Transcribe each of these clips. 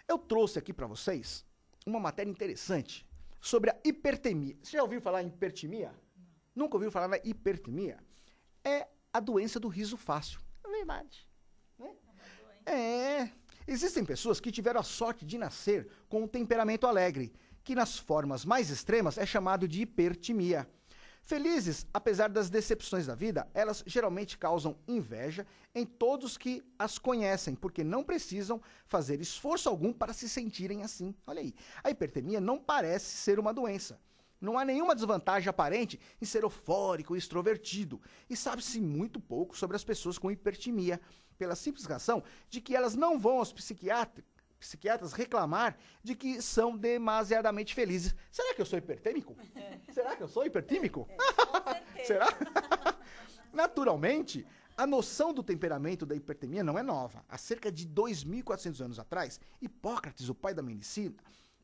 Eu trouxe aqui para vocês uma matéria interessante sobre a hipertemia. Você já ouviu falar em hipertemia? Nunca ouviu falar na hipertemia? É a doença do riso fácil. É verdade. Né? Existem pessoas que tiveram a sorte de nascer com um temperamento alegre, que nas formas mais extremas é chamado de hipertimia. Felizes, apesar das decepções da vida, elas geralmente causam inveja em todos que as conhecem, porque não precisam fazer esforço algum para se sentirem assim. Olha aí, a hipertemia não parece ser uma doença. Não há nenhuma desvantagem aparente em ser eufórico e extrovertido. E sabe-se muito pouco sobre as pessoas com hipertimia, pela simples razão de que elas não vão aos psiquiatras reclamar de que são demasiadamente felizes. Será que eu sou hipertêmico? Será que eu sou hipertímico? Com certeza. Será? Naturalmente, a noção do temperamento da hipertemia não é nova. Há cerca de 2.400 anos atrás, Hipócrates, o pai da medicina,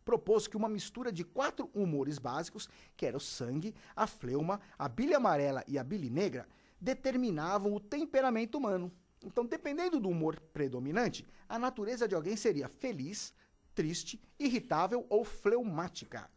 propôs que uma mistura de 4 humores básicos, que era o sangue, a fleuma, a bile amarela e a bile negra, determinavam o temperamento humano. Então, dependendo do humor predominante, a natureza de alguém seria feliz, triste, irritável ou fleumática.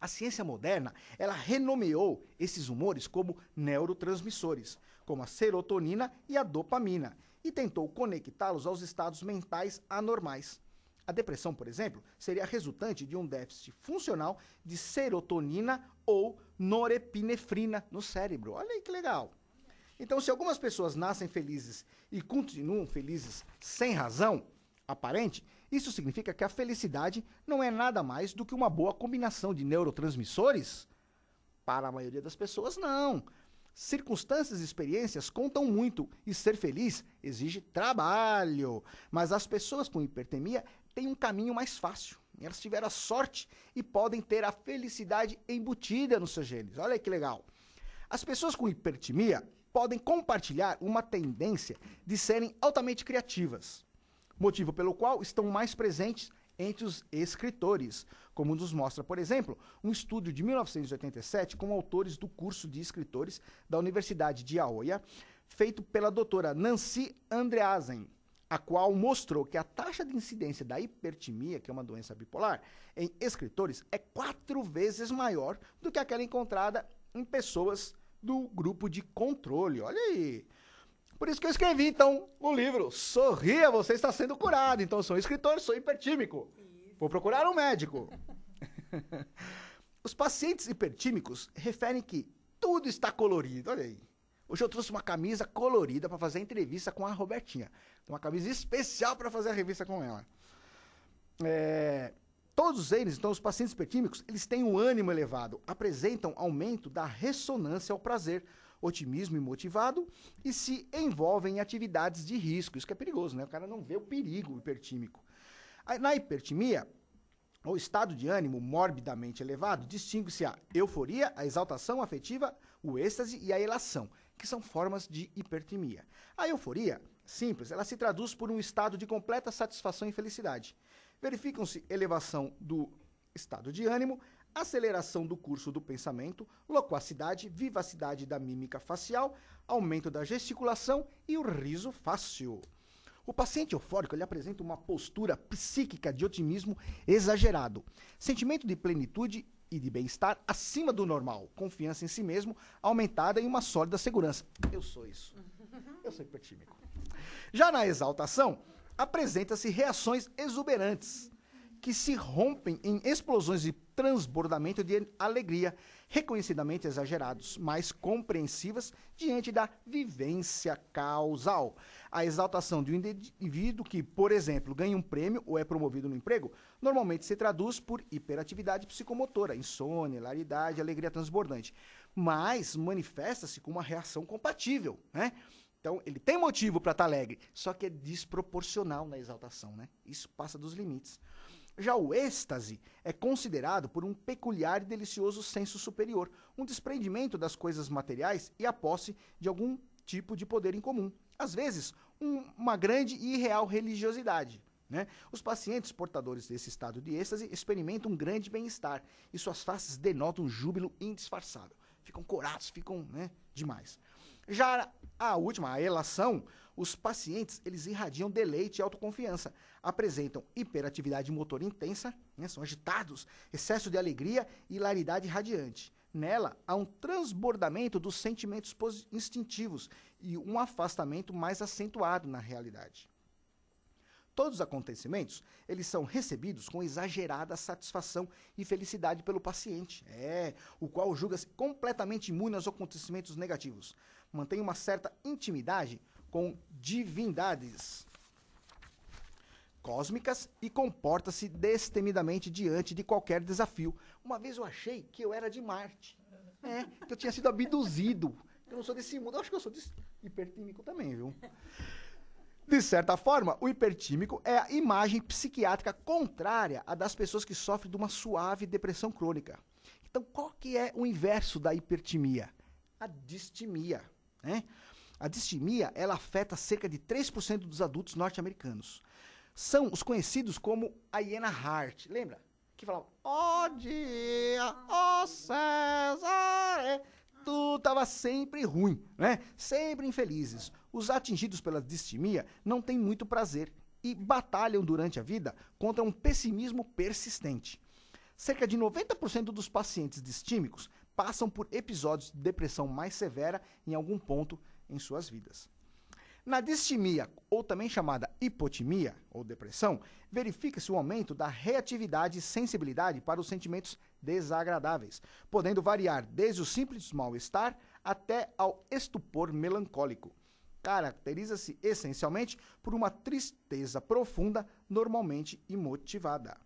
A ciência moderna, ela renomeou esses humores como neurotransmissores, como a serotonina e a dopamina, e tentou conectá-los aos estados mentais anormais. A depressão, por exemplo, seria resultante de um déficit funcional de serotonina ou norepinefrina no cérebro. Olha aí que legal! Então, se algumas pessoas nascem felizes e continuam felizes sem razão aparente, isso significa que a felicidade não é nada mais do que uma boa combinação de neurotransmissores? Para a maioria das pessoas, não. Circunstâncias e experiências contam muito e ser feliz exige trabalho. Mas as pessoas com hipertemia têm um caminho mais fácil. Elas tiveram a sorte e podem ter a felicidade embutida nos seus genes. Olha aí que legal. As pessoas com hipertimia podem compartilhar uma tendência de serem altamente criativas, motivo pelo qual estão mais presentes entre os escritores, como nos mostra, por exemplo, um estudo de 1987 com autores do curso de escritores da Universidade de Aoya, feito pela doutora Nancy Andreasen, a qual mostrou que a taxa de incidência da hipertimia, que é uma doença bipolar, em escritores é 4 vezes maior do que aquela encontrada em pessoas do grupo de controle. Olha aí. Por isso que eu escrevi, então, o livro Sorria, você está sendo curado. Então, eu sou um escritor, sou hipertímico. Vou procurar um médico. Os pacientes hipertímicos referem que tudo está colorido. Olha aí. Hoje eu trouxe uma camisa colorida para fazer a entrevista com a Robertinha. Uma camisa especial para fazer a revista com ela. Todos eles, então, os pacientes hipertímicos, eles têm um ânimo elevado, apresentam aumento da ressonância ao prazer, otimismo imotivado e se envolvem em atividades de risco. Isso que é perigoso, né? O cara não vê o perigo hipertímico. Na hipertimia, o estado de ânimo morbidamente elevado distingue-se a euforia, a exaltação afetiva, o êxtase e a elação, que são formas de hipertimia. A euforia, simples, ela se traduz por um estado de completa satisfação e felicidade. Verificam-se elevação do estado de ânimo, aceleração do curso do pensamento, loquacidade, vivacidade da mímica facial, aumento da gesticulação e o riso fácil. O paciente eufórico ele apresenta uma postura psíquica de otimismo exagerado, sentimento de plenitude e de bem-estar acima do normal, confiança em si mesmo aumentada e uma sólida segurança. Eu sou isso. Eu sou hipertímico. Já na exaltação, apresenta-se reações exuberantes, que se rompem em explosões de transbordamento de alegria, reconhecidamente exagerados, mas compreensivas diante da vivência causal. A exaltação de um indivíduo que, por exemplo, ganha um prêmio ou é promovido no emprego, normalmente se traduz por hiperatividade psicomotora, insônia, hilaridade, alegria transbordante, mas manifesta-se com uma reação compatível, né? Então, ele tem motivo para estar alegre, só que é desproporcional na exaltação, né? Isso passa dos limites. Já o êxtase é considerado por um peculiar e delicioso senso superior, um desprendimento das coisas materiais e a posse de algum tipo de poder em comum. Às vezes, uma grande e irreal religiosidade, né? Os pacientes portadores desse estado de êxtase experimentam um grande bem-estar e suas faces denotam um júbilo indisfarçável. Ficam corados, ficam, né, demais. Já a última, a elação, Os pacientes, eles irradiam deleite e autoconfiança, apresentam hiperatividade motor intensa, né, são agitados, excesso de alegria e hilaridade radiante. Nela, há um transbordamento dos sentimentos instintivos e um afastamento mais acentuado na realidade. Todos os acontecimentos, eles são recebidos com exagerada satisfação e felicidade pelo paciente, o qual julga-se completamente imune aos acontecimentos negativos. Mantém uma certa intimidade com divindades cósmicas e comporta-se destemidamente diante de qualquer desafio. Uma vez eu achei que eu era de Marte, que eu tinha sido abduzido. Eu não sou desse mundo, eu acho que eu sou hipertímico também, viu? De certa forma, o hipertímico é a imagem psiquiátrica contrária à das pessoas que sofrem de uma suave depressão crônica. Então, qual que é o inverso da hipertimia? A distimia, né? A distimia, ela afeta cerca de 3% dos adultos norte-americanos. São os conhecidos como a hiena Hart. Lembra? Que falavam, ó dia, ó César, tudo estava sempre ruim, né? Sempre infelizes. Os atingidos pela distimia não têm muito prazer e batalham durante a vida contra um pessimismo persistente. Cerca de 90% dos pacientes distímicos passam por episódios de depressão mais severa em algum ponto em suas vidas. Na distimia, ou também chamada hipotimia, ou depressão, verifica-se o aumento da reatividade e sensibilidade para os sentimentos desagradáveis, podendo variar desde o simples mal-estar até ao estupor melancólico. Caracteriza-se essencialmente por uma tristeza profunda, normalmente imotivada.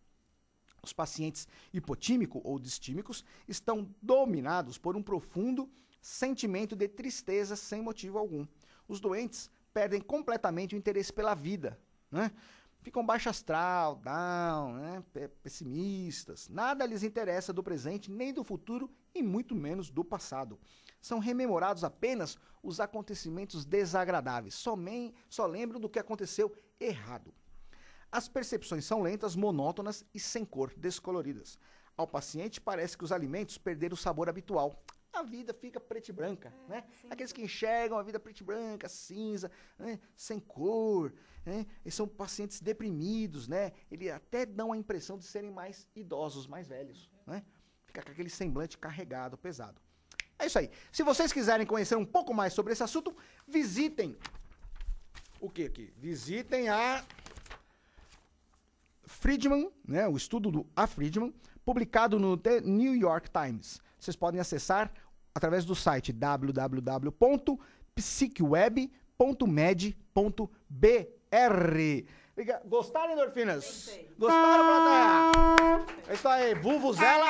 Os pacientes hipotímicos ou distímicos estão dominados por um profundo sentimento de tristeza sem motivo algum. Os doentes perdem completamente o interesse pela vida, né? Ficam baixo astral, down, né? Pessimistas. Nada lhes interessa do presente, nem do futuro e muito menos do passado. São rememorados apenas os acontecimentos desagradáveis. Só lembram do que aconteceu errado. As percepções são lentas, monótonas e sem cor, descoloridas. Ao paciente parece que os alimentos perderam o sabor habitual. A vida fica preta e branca, né? Aqueles que enxergam a vida preta e branca, cinza, né? Sem cor, né? E são pacientes deprimidos, né? Eles até dão a impressão de serem mais idosos, mais velhos, né? Fica com aquele semblante carregado, pesado. É isso aí. Se vocês quiserem conhecer um pouco mais sobre esse assunto, visitem o que aqui? Visitem a Friedman, né? O estudo do A. Friedman, publicado no The New York Times. Vocês podem acessar através do site www.psicweb.med.br. Gostaram, endorfinas? Gostaram, plateia? É isso aí, Vuvuzela.